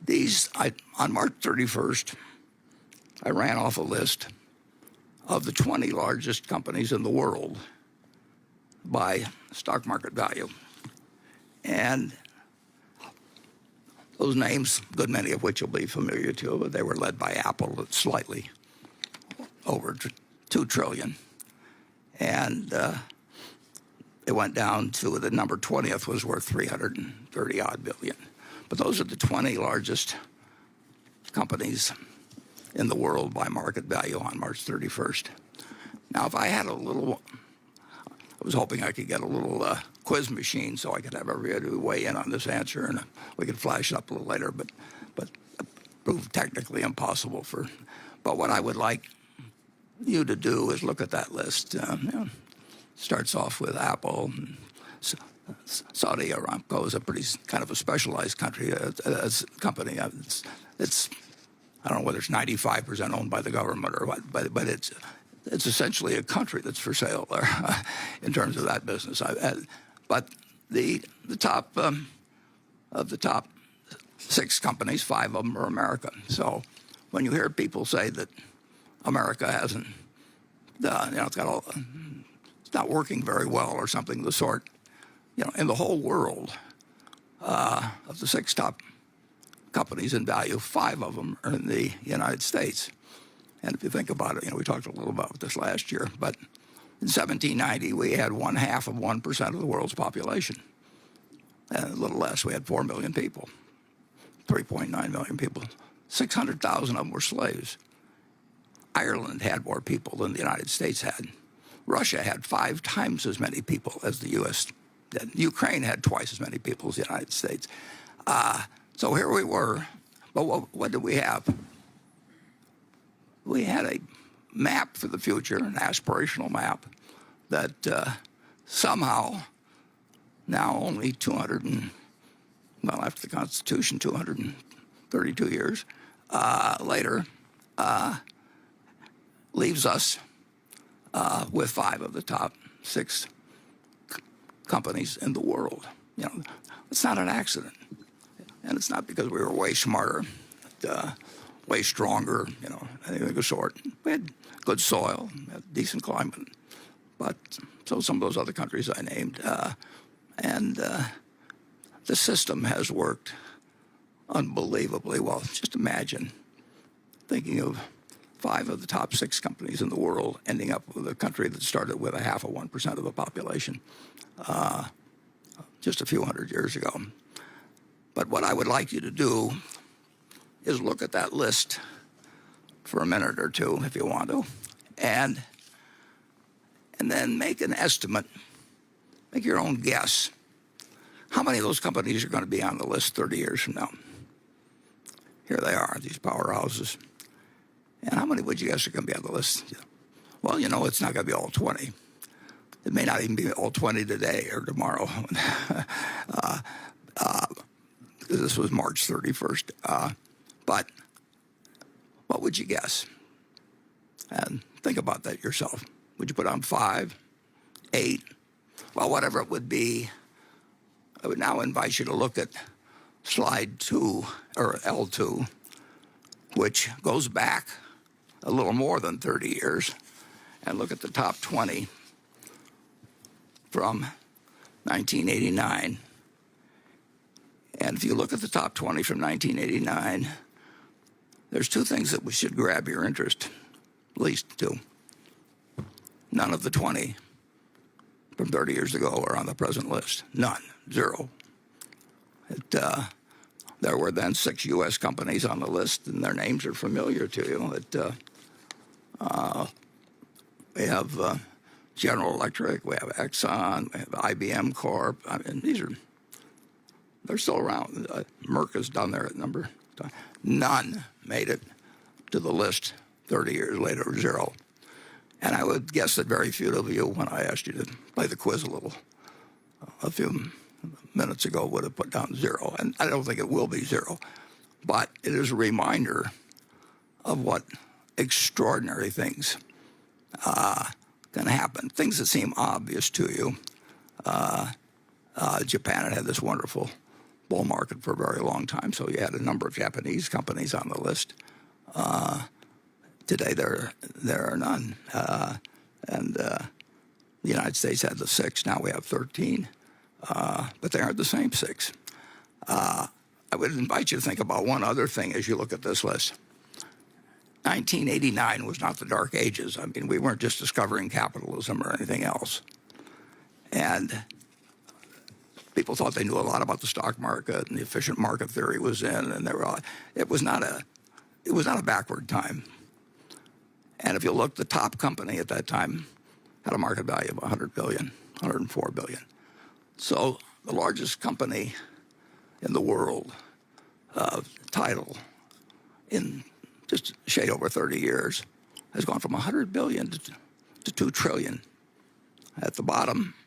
On March 31st, I ran off a list of the 20 largest companies in the world by stock market value. And those names, a good many of which will be familiar to you, but they were led by Apple at slightly over $2 trillion. And it went down to the number 20th was worth 330 odd billion. But those are the 20 largest companies in the world by market value on March 31st. Now, if I had I was hoping I could get a little quiz machine so I could have everybody weigh in on this answer, and we could flash it up a little later, but proved technically impossible. But what I would like you to do is look at that list. Starts off with Apple. Saudi Aramco is a pretty kind of a specialized company. It's I don't know whether it's 95% owned by the government or what, but it's essentially a country that's for sale there in terms of that business. But the top of the top 6 companies, 5 of them are American. So when you hear people say that America hasn't, it's not working very well or something of the sort, in the whole world, of the 6 top companies in value, 5 of them are in the United States. And if you think about it, we talked a little about this last year, but in 1790, we had 0.5% of the world's population. And a little less, we had 4 million people, 3.9 million people. 600,000 of them were slaves. Ireland had more people than the United States had. Russia had 5 times as many people as the U.S. did. Ukraine had twice as many people as the United States. So here we were, but what did we have? We had a map for the future, an aspirational map that somehow now only after the Constitution, 232 years later, leaves us with 5 of the top 6 companies in the world. It's not an accident. And it's not because we were way smarter, way stronger, anything of the sort. We had good soil, had decent climate. But so some of those other countries I named. And the system has worked unbelievably well. Just imagine thinking of 5 of the top 6 companies in the world ending up with a country that started with 0.5% of the population just a few hundred years ago. But what I would like you to do is look at that list for a minute or two, if you want to, and then make an estimate, make your own guess. How many of those companies are going to be on the list 30 years from now? Here they are, these powerhouses. And how many would you guess are going to be on the list? Well, it's not going to be all 20. It may not even be all 20 today or tomorrow. This was March 31st. But what would you guess? And think about that yourself. Would you put on 5, 8? Well, whatever it would be, I would now invite you to look at slide 2, or L2, which goes back a little more than 30 years, and look at the top 20 from 1989. And if you look at the top 20 from 1989, there's 2 things that should grab your interest, at least 2. None of the 20 from 30 years ago are on the present list. None. 0. There were then 6 U.S. companies on the list, and their names are familiar to you. We have General Electric, we have Exxon, we have IBM Corp. I mean, they're still around. Merck is down there at number. None made it to the list 30 years later, 0. And I would guess that very few of you, when I asked you to play the quiz a few minutes ago, would have put down 0. And I don't think it will be 0. But it is a reminder of what extraordinary things can happen, things that seem obvious to you. Japan had this wonderful bull market for a very long time, so you had a number of Japanese companies on the list. Today there are none. And the United States had the 6. Now we have 13. But they aren't the same 6. I would invite you to think about one other thing as you look at this list. 1989 was not the Dark Ages. I mean, we weren't just discovering capitalism or anything else. And people thought they knew a lot about the stock market and the efficient market theory was in, and it was not a backward time. And if you look, the top company at that time had a market value of 100 billion, 104 billion. So the largest company in the world, title, in just a shade over 30 years, has gone from 100 billion to 2 trillion. At the bottom,